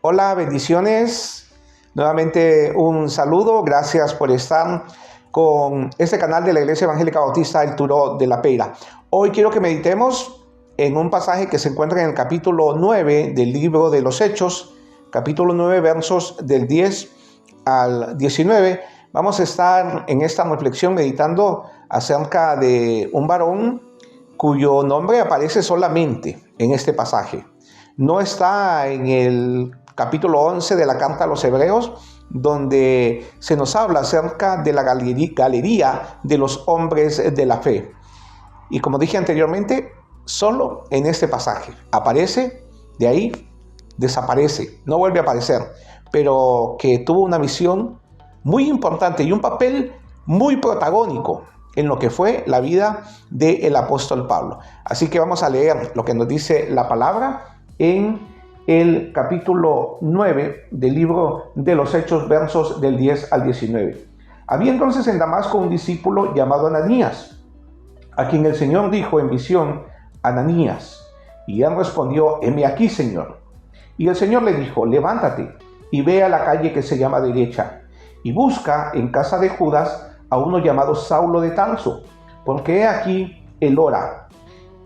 Hola, bendiciones. Nuevamente un saludo. Gracias por estar con este canal de la Iglesia Evangélica Bautista El Turó de la Peira. Hoy quiero que meditemos en un pasaje que se encuentra en el capítulo 9 del libro de los Hechos, capítulo 9, versos del 10 al 19. Vamos a estar en esta reflexión meditando acerca de un varón cuyo nombre aparece solamente en este pasaje. No está en el capítulo 11 de la carta a los Hebreos, donde se nos habla acerca de la galería de los hombres de la fe. Y como dije anteriormente, solo en este pasaje aparece, de ahí desaparece, no vuelve a aparecer, pero que tuvo una misión muy importante y un papel muy protagónico en lo que fue la vida del apóstol Pablo. Así que vamos a leer lo que nos dice la palabra en el capítulo 9 del libro de los Hechos, versos del 10 al 19. Había entonces en Damasco un discípulo llamado Ananías, a quien el Señor dijo en visión: Ananías. Y él respondió: heme aquí, Señor. Y el Señor le dijo: levántate y ve a la calle que se llama Derecha, y busca en casa de Judas a uno llamado Saulo de Tarso, porque he aquí él ora.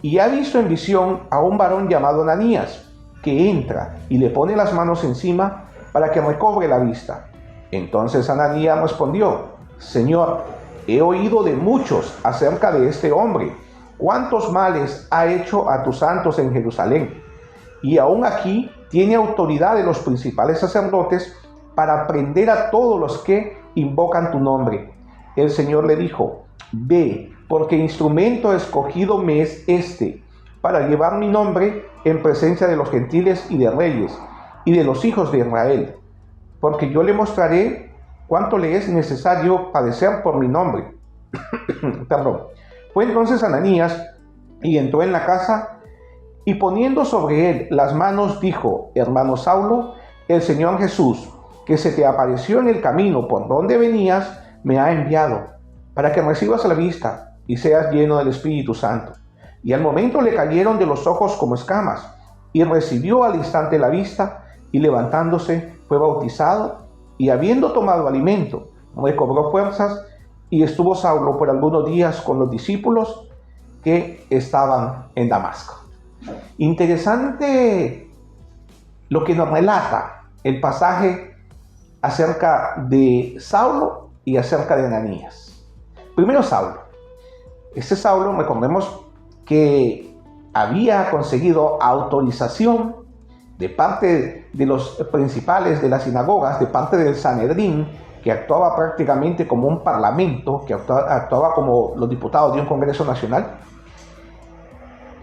Y ha visto en visión a un varón llamado Ananías, que entra y le pone las manos encima para que recobre la vista. Entonces Ananías respondió: Señor, he oído de muchos acerca de este hombre, cuántos males ha hecho a tus santos en Jerusalén, y aún aquí tiene autoridad de los principales sacerdotes para prender a todos los que invocan tu nombre. El Señor le dijo: ve, porque instrumento escogido me es este, para llevar mi nombre en presencia de los gentiles y de reyes, y de los hijos de Israel, porque yo le mostraré cuánto le es necesario padecer por mi nombre. Perdón. Fue entonces Ananías, y entró en la casa, y poniendo sobre él las manos, dijo: hermano Saulo, el Señor Jesús, que se te apareció en el camino por donde venías, me ha enviado, para que recibas la vista y seas lleno del Espíritu Santo. Y al momento le cayeron de los ojos como escamas, y recibió al instante la vista, y levantándose fue bautizado, y habiendo tomado alimento, recobró fuerzas, y estuvo Saulo por algunos días con los discípulos que estaban en Damasco. Interesante lo que nos relata el pasaje acerca de Saulo y acerca de Ananías. Primero Saulo. Este Saulo, recordemos que había conseguido autorización de parte de los principales de las sinagogas, de parte del Sanedrín, que actuaba prácticamente como un parlamento, que actuaba como los diputados de un Congreso Nacional.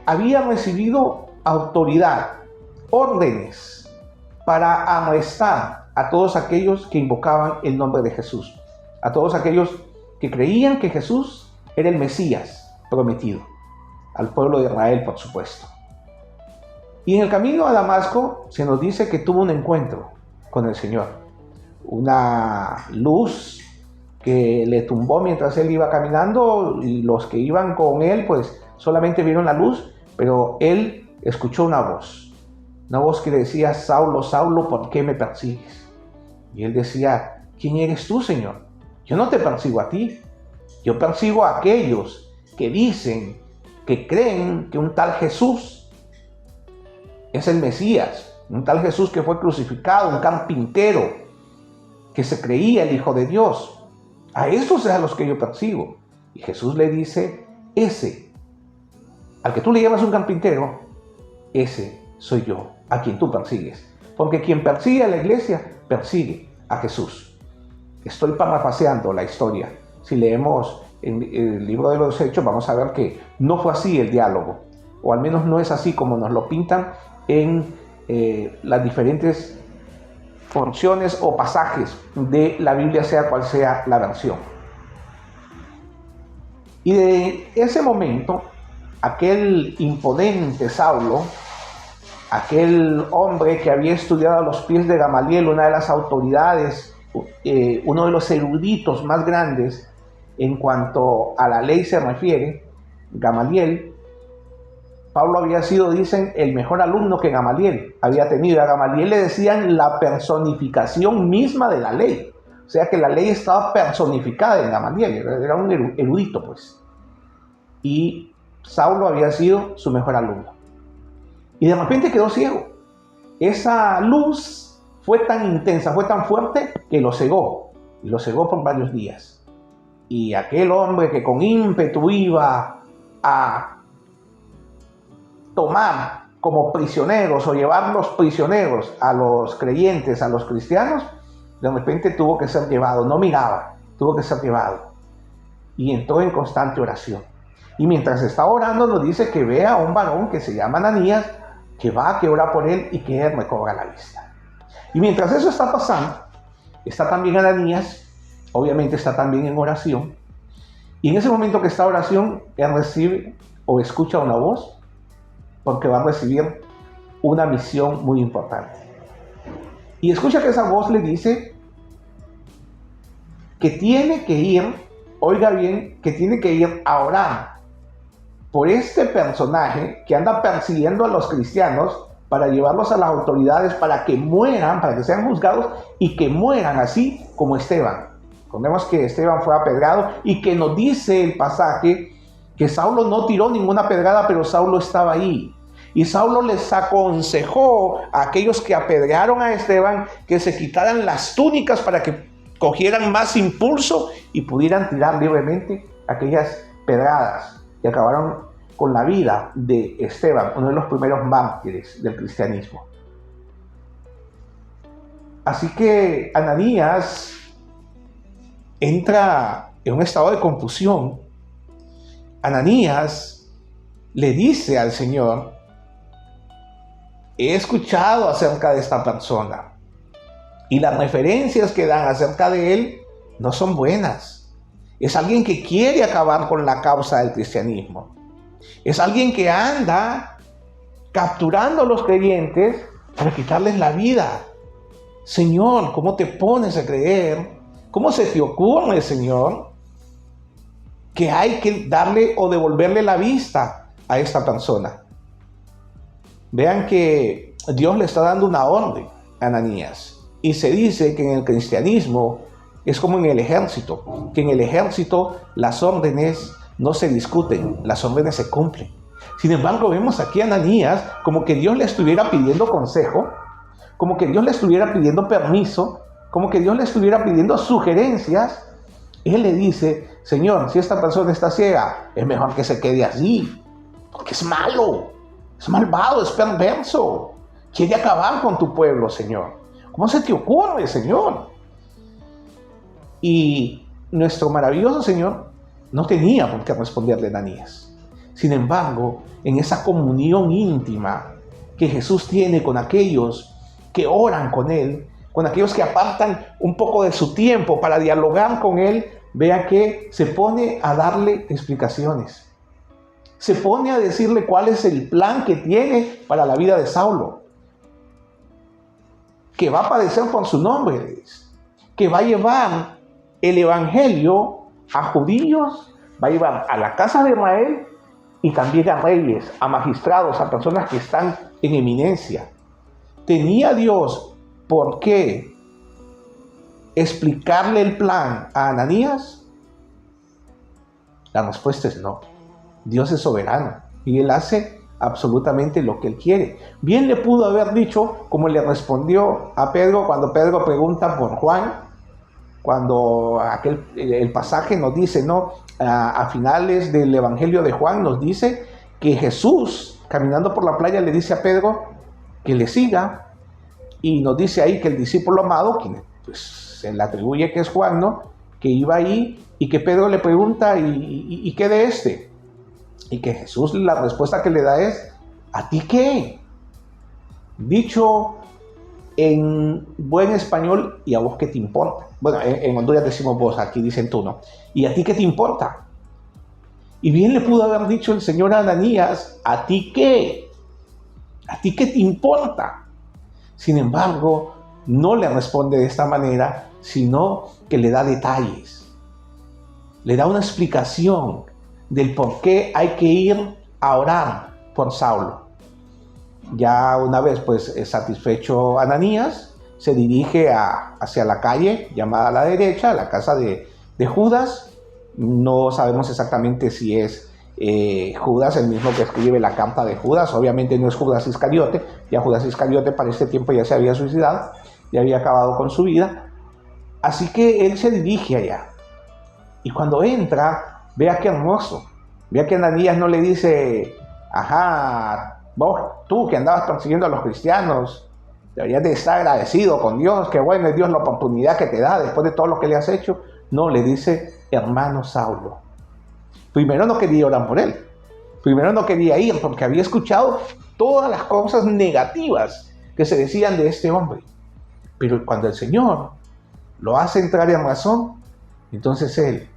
Había recibido autoridad, órdenes para arrestar a todos aquellos que invocaban el nombre de Jesús, a todos aquellos que creían que Jesús era el Mesías prometido, al pueblo de Israel, por supuesto. Y en el camino a Damasco se nos dice que tuvo un encuentro con el Señor, una luz que le tumbó mientras él iba caminando, y los que iban con él pues solamente vieron la luz, pero él escuchó una voz que decía: Saulo, Saulo, ¿por qué me persigues? Y él decía: ¿quién eres tú, Señor? Yo no te persigo a ti, yo persigo a aquellos que dicen, que creen que un tal Jesús es el Mesías, un tal Jesús que fue crucificado, un carpintero, que se creía el Hijo de Dios. A esos es a los que yo persigo. Y Jesús le dice: ese, al que tú le llamas un carpintero, ese soy yo, a quien tú persigues. Porque quien persigue a la iglesia, persigue a Jesús. Estoy parafraseando la historia. Si leemos en el libro de los Hechos, vamos a ver que no fue así el diálogo, o al menos no es así como nos lo pintan en las diferentes porciones o pasajes de la Biblia, sea cual sea la versión. Y de ese momento, aquel imponente Saulo, aquel hombre que había estudiado a los pies de Gamaliel, una de las autoridades, uno de los eruditos más grandes en cuanto a la ley se refiere, Gamaliel, Pablo había sido, dicen, el mejor alumno que Gamaliel había tenido. A Gamaliel le decían la personificación misma de la ley. O sea que la ley estaba personificada en Gamaliel, era un erudito, pues. Y Saulo había sido su mejor alumno. Y de repente quedó ciego. Esa luz fue tan intensa, fue tan fuerte, que lo cegó. Y lo cegó por varios días. Y aquel hombre que con ímpetu iba a tomar como prisioneros o llevarlos prisioneros a los creyentes, a los cristianos, de repente tuvo que ser llevado, no miraba, tuvo que ser llevado. Y entró en constante oración. Y mientras está orando nos dice que ve a un varón que se llama Ananías, que va, que ora por él y que él recobra la vista. Y mientras eso está pasando, está también Ananías, obviamente está también en oración. Y en ese momento que está en oración, él recibe o escucha una voz, porque va a recibir una misión muy importante. Y escucha que esa voz le dice que tiene que ir, oiga bien, que tiene que ir a orar por este personaje que anda persiguiendo a los cristianos para llevarlos a las autoridades para que mueran, para que sean juzgados y que mueran así como Esteban. Recordemos que Esteban fue apedreado y que nos dice el pasaje que Saulo no tiró ninguna pedrada, pero Saulo estaba ahí. Y Saulo les aconsejó a aquellos que apedrearon a Esteban que se quitaran las túnicas para que cogieran más impulso y pudieran tirar libremente aquellas pedradas que acabaron con la vida de Esteban, uno de los primeros mártires del cristianismo. Así que Ananías entra en un estado de confusión. Ananías le dice al Señor: he escuchado acerca de esta persona y las referencias que dan acerca de él no son buenas. Es alguien que quiere acabar con la causa del cristianismo. Es alguien que anda capturando a los creyentes para quitarles la vida. Señor, ¿cómo te pones a creer? ¿Cómo se te ocurre, Señor, que hay que darle o devolverle la vista a esta persona? Vean que Dios le está dando una orden a Ananías. Y se dice que en el cristianismo es como en el ejército, que en el ejército las órdenes no se discuten, las órdenes se cumplen. Sin embargo, vemos aquí a Ananías como que Dios le estuviera pidiendo consejo, como que Dios le estuviera pidiendo permiso, como que Dios le estuviera pidiendo sugerencias. Él le dice: Señor, si esta persona está ciega, es mejor que se quede allí, porque es malo, es malvado, es perverso, quiere acabar con tu pueblo, Señor. ¿Cómo se te ocurre, Señor? Y nuestro maravilloso Señor no tenía por qué responderle a Ananías. Sin embargo, en esa comunión íntima que Jesús tiene con aquellos que oran con Él, con aquellos que apartan un poco de su tiempo para dialogar con Él, vea que se pone a darle explicaciones. Se pone a decirle cuál es el plan que tiene para la vida de Saulo. Que va a padecer por su nombre, que va a llevar el evangelio a judíos, va a llevar a la casa de Israel y también a reyes, a magistrados, a personas que están en eminencia. ¿Tenía Dios por qué explicarle el plan a Ananías? La respuesta es no. Dios es soberano y Él hace absolutamente lo que Él quiere. Bien le pudo haber dicho, como le respondió a Pedro cuando Pedro pregunta por Juan, cuando el pasaje nos dice, ¿no? A finales del Evangelio de Juan nos dice que Jesús, caminando por la playa, le dice a Pedro que le siga, y nos dice ahí que el discípulo amado, quien pues se le atribuye que es Juan, ¿no? Que iba ahí y que Pedro le pregunta, ¿y qué de este? Y que Jesús, la respuesta que le da es: ¿a ti qué? Dicho en buen español, ¿y a vos qué te importa? Bueno, en Honduras decimos vos, aquí dicen tú, ¿no? ¿Y a ti qué te importa? Y bien le pudo haber dicho el Señor a Ananías: ¿a ti qué? ¿A ti qué te importa? Sin embargo, no le responde de esta manera, sino que le da detalles. Le da una explicación del por qué hay que ir a orar por Saulo. Ya una vez pues satisfecho Ananías, se dirige hacia la calle llamada a la derecha, la casa de Judas. No sabemos exactamente si es Judas el mismo que escribe la carta de Judas. Obviamente no es Judas Iscariote. Ya Judas Iscariote para este tiempo ya se había suicidado, ya había acabado con su vida. Así que él se dirige allá. Y cuando entra, vea qué hermoso. Vea que Ananías no le dice: ajá, vos, tú que andabas persiguiendo a los cristianos, deberías de estar agradecido con Dios, que bueno es Dios la oportunidad que te da después de todo lo que le has hecho. No, le dice: hermano Saulo. Primero no quería orar por él. Primero no quería ir porque había escuchado todas las cosas negativas que se decían de este hombre. Pero cuando el Señor lo hace entrar en razón, entonces él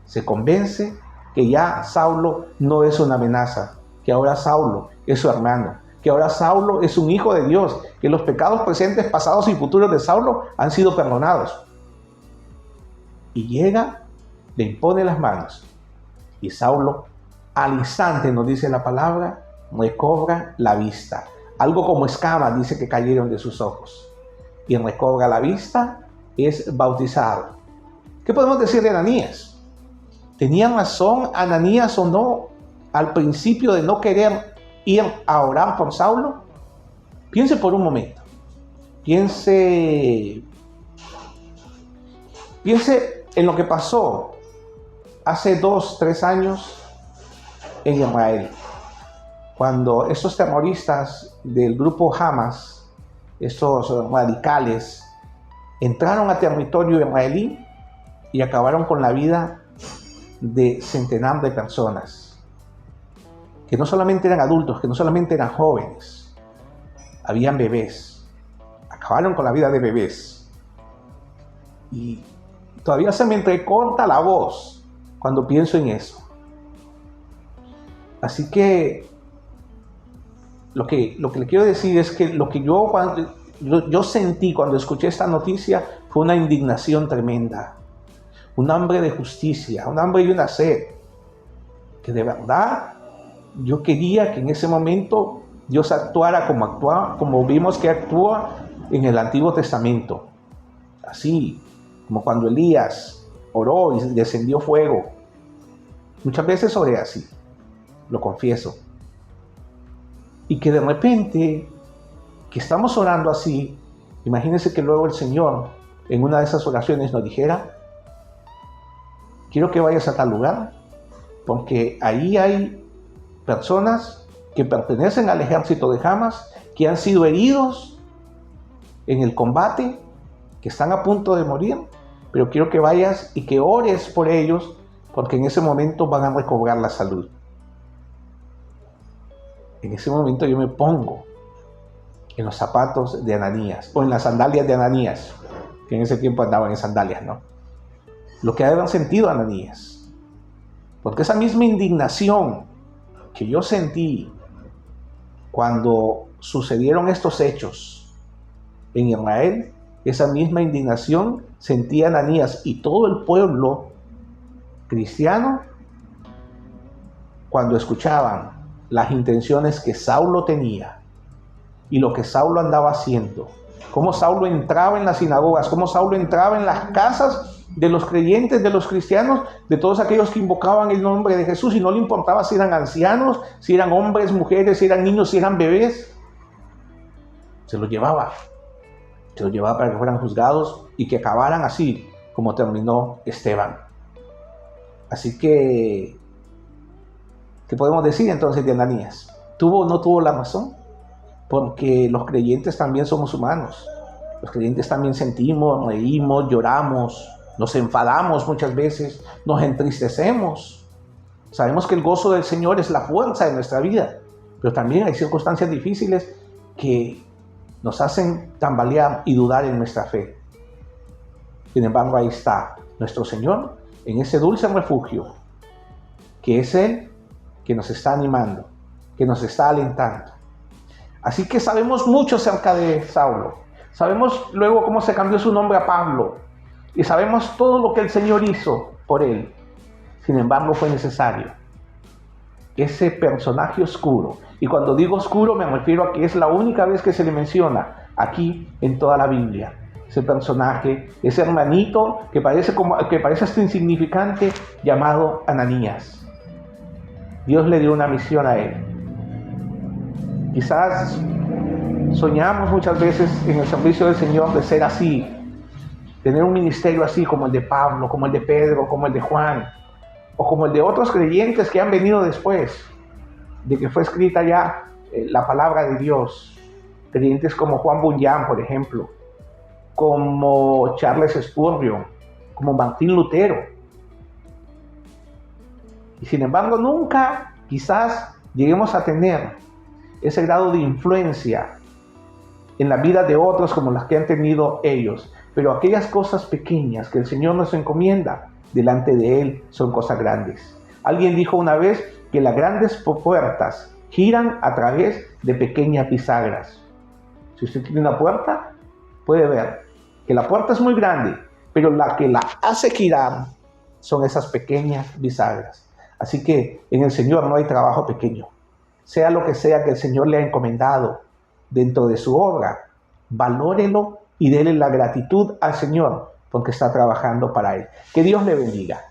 se convence que ya Saulo no es una amenaza, que ahora Saulo es su hermano, que ahora Saulo es un hijo de Dios, que los pecados presentes, pasados y futuros de Saulo han sido perdonados. Y llega, le impone las manos, y Saulo, al instante, nos dice la palabra, recobra la vista. Algo como escamas dice que cayeron de sus ojos. Y recobra la vista, es bautizado. ¿Qué podemos decir de Ananías? ¿Tenía razón Ananías o no al principio de no querer ir a orar por Saulo? Piense por un momento. Piense en lo que pasó hace 2-3 años en Israel, cuando estos terroristas del grupo Hamas, estos radicales, entraron a territorio israelí y acabaron con la vida de centenares de personas, que no solamente eran adultos, que no solamente eran jóvenes, habían bebés, acabaron con la vida de bebés. Y todavía se me entrecorta la voz cuando pienso en eso. Así que lo que le quiero decir es que lo que yo sentí cuando escuché esta noticia fue una indignación tremenda, un hambre de justicia, un hambre y una sed, que de verdad yo quería que en ese momento Dios actuara como vimos que actúa en el Antiguo Testamento, así como cuando Elías oró y descendió fuego. Muchas veces oré así, lo confieso, y que de repente que estamos orando así, imagínense que luego el Señor en una de esas oraciones nos dijera: quiero que vayas a tal lugar, porque ahí hay personas que pertenecen al ejército de Hamas, que han sido heridos en el combate, que están a punto de morir, pero quiero que vayas y que ores por ellos, porque en ese momento van a recobrar la salud. En ese momento yo me pongo en los zapatos de Ananías, o en las sandalias de Ananías, que en ese tiempo andaban en sandalias, ¿no? Lo que habían sentido Ananías. Porque esa misma indignación que yo sentí cuando sucedieron estos hechos en Israel, esa misma indignación sentía Ananías y todo el pueblo cristiano cuando escuchaban las intenciones que Saulo tenía y lo que Saulo andaba haciendo, cómo Saulo entraba en las sinagogas, cómo Saulo entraba en las casas de los creyentes, de los cristianos, de todos aquellos que invocaban el nombre de Jesús, y no le importaba si eran ancianos, si eran hombres, mujeres, si eran niños, si eran bebés. Se los llevaba para que fueran juzgados y que acabaran así como terminó Esteban. Así que, ¿qué podemos decir entonces de Ananías? ¿Tuvo o no tuvo la razón? Porque los creyentes también somos humanos. Los creyentes también sentimos, reímos, lloramos, nos enfadamos muchas veces, nos entristecemos. Sabemos que el gozo del Señor es la fuerza de nuestra vida, pero también hay circunstancias difíciles que nos hacen tambalear y dudar en nuestra fe. Sin embargo, ahí está nuestro Señor en ese dulce refugio, que es Él que nos está animando, que nos está alentando. Así que sabemos mucho acerca de Saulo. Sabemos luego cómo se cambió su nombre a Pablo. Y sabemos todo lo que el Señor hizo por él. Sin embargo, fue necesario ese personaje oscuro. Y cuando digo oscuro me refiero a que es la única vez que se le menciona aquí en toda la Biblia. Ese personaje, ese hermanito que parece hasta insignificante, llamado Ananías. Dios le dio una misión a él. Quizás soñamos muchas veces en el servicio del Señor de ser así, tener un ministerio así como el de Pablo, como el de Pedro, como el de Juan, o como el de otros creyentes que han venido después de que fue escrita ya la palabra de Dios. Creyentes como Juan Bunyan, por ejemplo, como Charles Spurgeon, como Martín Lutero. Y sin embargo, nunca quizás lleguemos a tener ese grado de influencia en la vida de otros como las que han tenido ellos. Pero aquellas cosas pequeñas que el Señor nos encomienda, delante de Él son cosas grandes. Alguien dijo una vez que las grandes puertas giran a través de pequeñas bisagras. Si usted tiene una puerta, puede ver que la puerta es muy grande, pero la que la hace girar son esas pequeñas bisagras. Así que en el Señor no hay trabajo pequeño. Sea lo que sea que el Señor le ha encomendado dentro de su obra, valórelo y déle la gratitud al Señor porque está trabajando para Él. Que Dios le bendiga.